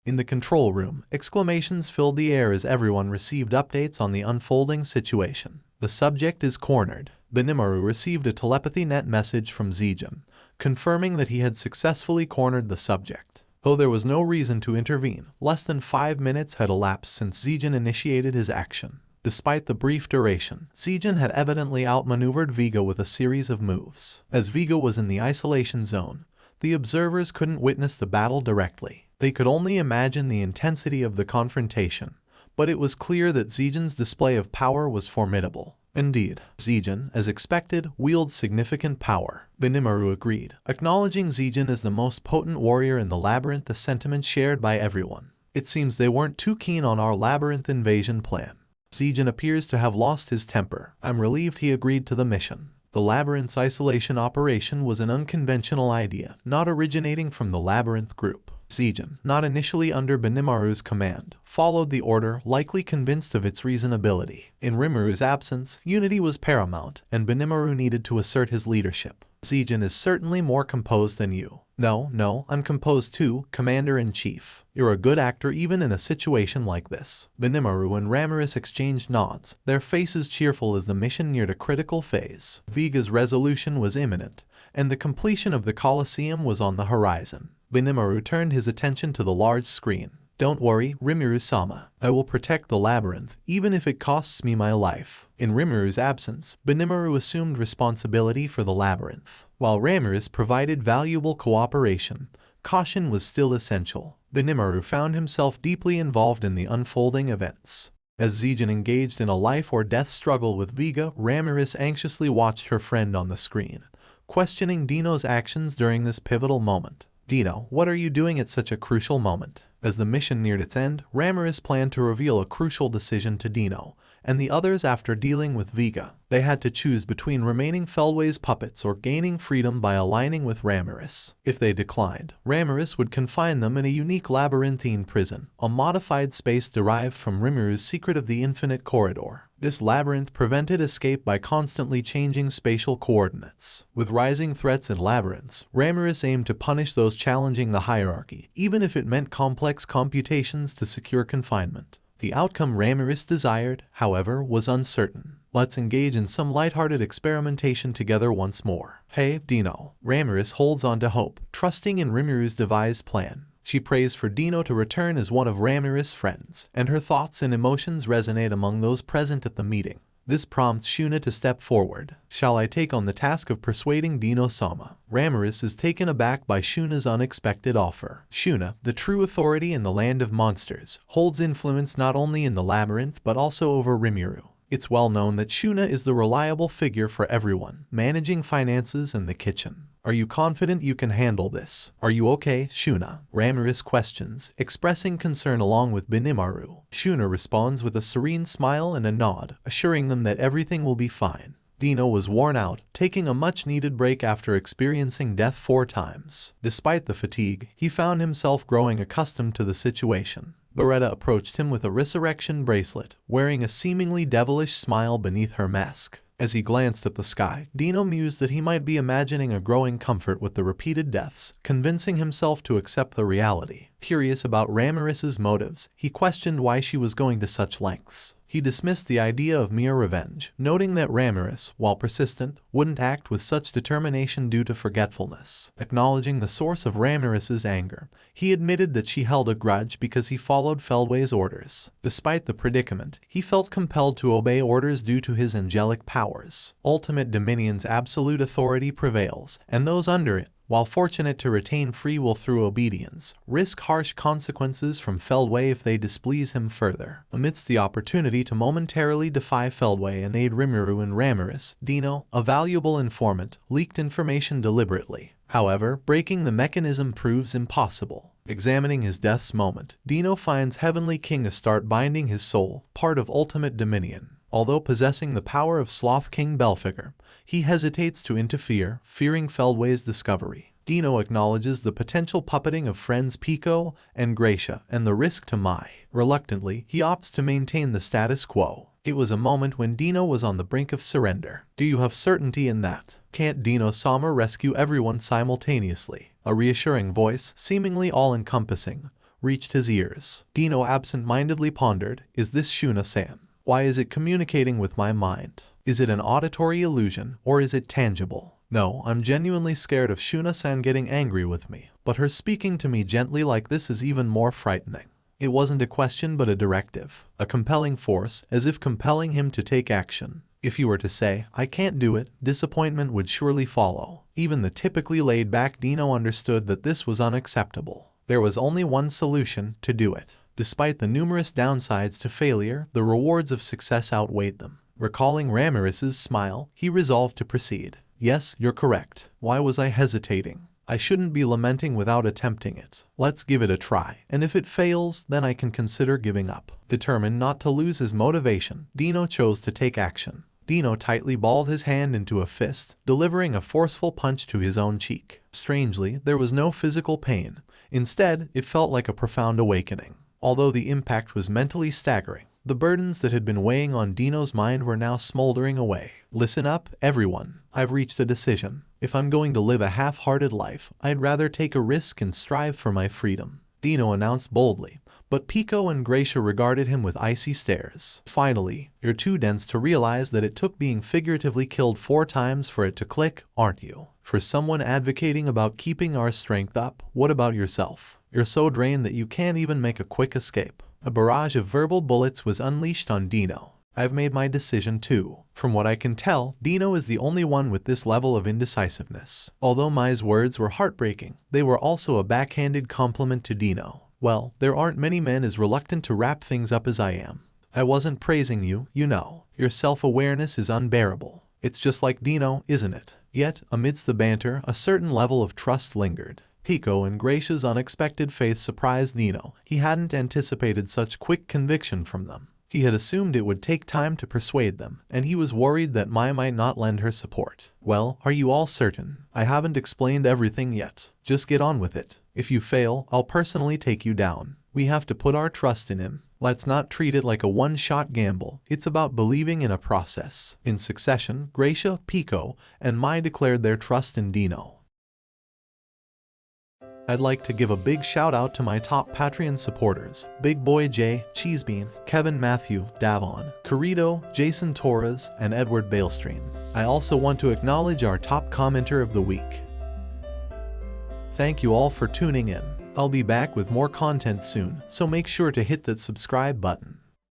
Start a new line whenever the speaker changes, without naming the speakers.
In the control room, exclamations filled the air as everyone received updates on the unfolding situation. The subject is cornered. Benimaru received a telepathy net message from Zegion, confirming that he had successfully cornered the subject. Though there was no reason to intervene, less than 5 minutes had elapsed since Zegion initiated his action. Despite the brief duration, Zegion had evidently outmaneuvered Vega with a series of moves. As Vega was in the isolation zone, the observers couldn't witness the battle directly. They could only imagine the intensity of the confrontation, but it was clear that Zegion's display of power was formidable. Indeed, Zegion, as expected, wields significant power. Benimaru agreed, acknowledging Zegion as the most potent warrior in the labyrinth, a sentiment shared by everyone. It seems they weren't too keen on our labyrinth invasion plan. Zegion appears to have lost his temper. I'm relieved he agreed to the mission. The labyrinth's isolation operation was an unconventional idea, not originating from the labyrinth group. Zegion, not initially under Benimaru's command, followed the order, likely convinced of its reasonability. In Ramiris's absence, unity was paramount, and Benimaru needed to assert his leadership. Zegion is certainly more composed than you. No, I'm composed too, Commander-in-Chief. You're a good actor even in a situation like this. Benimaru and Ramiris exchanged nods, their faces cheerful as the mission neared a critical phase. Vega's resolution was imminent, and the completion of the Colosseum was on the horizon. Benimaru turned his attention to the large screen. Don't worry, Rimuru-sama. I will protect the labyrinth, even if it costs me my life. In Rimiru's absence, Benimaru assumed responsibility for the labyrinth. While Ramiris provided valuable cooperation, caution was still essential. Benimaru found himself deeply involved in the unfolding events. As Zegion engaged in a life-or-death struggle with Vega, Ramiris anxiously watched her friend on the screen, questioning Dino's actions during this pivotal moment. Dino, what are you doing at such a crucial moment? As the mission neared its end, Ramiris planned to reveal a crucial decision to Dino and the others after dealing with Vega. They had to choose between remaining Feldway's puppets or gaining freedom by aligning with Ramiris. If they declined, Ramiris would confine them in a unique labyrinthine prison, a modified space derived from Rimiru's secret of the infinite corridor. This labyrinth prevented escape by constantly changing spatial coordinates. With rising threats in labyrinths, Ramiris aimed to punish those challenging the hierarchy, even if it meant complex computations to secure confinement. The outcome Ramiris desired, however, was uncertain. Let's engage in some lighthearted experimentation together once more. Hey, Dino. Ramiris holds on to hope, trusting in Rimiru's devised plan. She prays for Dino to return as one of Ramiris' friends, and her thoughts and emotions resonate among those present at the meeting. This prompts Shuna to step forward. Shall I take on the task of persuading Dino-sama? Ramiris is taken aback by Shuna's unexpected offer. Shuna, the true authority in the land of monsters, holds influence not only in the labyrinth but also over Rimuru. It's well known that Shuna is the reliable figure for everyone, managing finances and the kitchen. Are you confident you can handle this? Are you okay, Shuna? Ramiris questions, expressing concern along with Benimaru. Shuna responds with a serene smile and a nod, assuring them that everything will be fine. Dino was worn out, taking a much-needed break after experiencing death 4 times. Despite the fatigue, he found himself growing accustomed to the situation. Beretta approached him with a resurrection bracelet, wearing a seemingly devilish smile beneath her mask. As he glanced at the sky, Dino mused that he might be imagining a growing comfort with the repeated deaths, convincing himself to accept the reality. Curious about Ramiris's motives, he questioned why she was going to such lengths. He dismissed the idea of mere revenge, noting that Ramiris, while persistent, wouldn't act with such determination due to forgetfulness. Acknowledging the source of Ramiris's anger, he admitted that she held a grudge because he followed Feldway's orders. Despite the predicament, he felt compelled to obey orders due to his angelic powers. Ultimate Dominion's absolute authority prevails, and those under it, while fortunate to retain free will through obedience, risk harsh consequences from Feldway if they displease him further. Amidst the opportunity to momentarily defy Feldway and aid Rimuru and Ramiris, Dino, a valuable informant, leaked information deliberately. However, breaking the mechanism proves impossible. Examining his death's moment, Dino finds Heavenly King Astarte binding his soul, part of Ultimate Dominion. Although possessing the power of Sloth King Belphegor, he hesitates to interfere, fearing Feldway's discovery. Dino acknowledges the potential puppeting of friends Pico and Gracia and the risk to Mai. Reluctantly, he opts to maintain the status quo. It was a moment when Dino was on the brink of surrender. Do you have certainty in that? Can't Dino-sama rescue everyone simultaneously? A reassuring voice, seemingly all-encompassing, reached his ears. Dino absent-mindedly pondered, is this Shuna-san? Why is it communicating with my mind? Is it an auditory illusion, or is it tangible? No, I'm genuinely scared of Shuna-san getting angry with me, but her speaking to me gently like this is even more frightening. It wasn't a question but a directive, a compelling force, as if compelling him to take action. If you were to say, I can't do it, disappointment would surely follow. Even the typically laid-back Dino understood that this was unacceptable. There was only one solution: to do it. Despite the numerous downsides to failure, the rewards of success outweighed them. Recalling Ramiris's smile, he resolved to proceed. Yes, you're correct. Why was I hesitating? I shouldn't be lamenting without attempting it. Let's give it a try, and if it fails, then I can consider giving up. Determined not to lose his motivation, Dino chose to take action. Dino tightly balled his hand into a fist, delivering a forceful punch to his own cheek. Strangely, there was no physical pain. Instead, it felt like a profound awakening. Although the impact was mentally staggering, the burdens that had been weighing on Dino's mind were now smoldering away. Listen up, everyone. I've reached a decision. If I'm going to live a half-hearted life, I'd rather take a risk and strive for my freedom, Dino announced boldly. But Pico and Gracia regarded him with icy stares. Finally, you're too dense to realize that it took being figuratively killed 4 times for it to click, aren't you? For someone advocating about keeping our strength up, what about yourself? You're so drained that you can't even make a quick escape. A barrage of verbal bullets was unleashed on Dino. I've made my decision too. From what I can tell, Dino is the only one with this level of indecisiveness. Although Mai's words were heartbreaking, they were also a backhanded compliment to Dino. Well, there aren't many men as reluctant to wrap things up as I am. I wasn't praising you, you know. Your self-awareness is unbearable. It's just like Dino, isn't it? Yet, amidst the banter, a certain level of trust lingered. Pico and Gracia's unexpected faith surprised Dino. He hadn't anticipated such quick conviction from them. He had assumed it would take time to persuade them, and he was worried that Mai might not lend her support. Well, are you all certain? I haven't explained everything yet. Just get on with it. If you fail, I'll personally take you down. We have to put our trust in him. Let's not treat it like a one-shot gamble. It's about believing in a process. In succession, Gracia, Pico, and Mai declared their trust in Dino. I'd like to give a big shout out to my top Patreon supporters: Big Boy J, Cheesebean, Kevin Matthew, Davon, Corrido, Jason Torres, and Edward Balestream. I also want to acknowledge our top commenter of the week. Thank you all for tuning in. I'll be back with more content soon, so make sure to hit that subscribe button.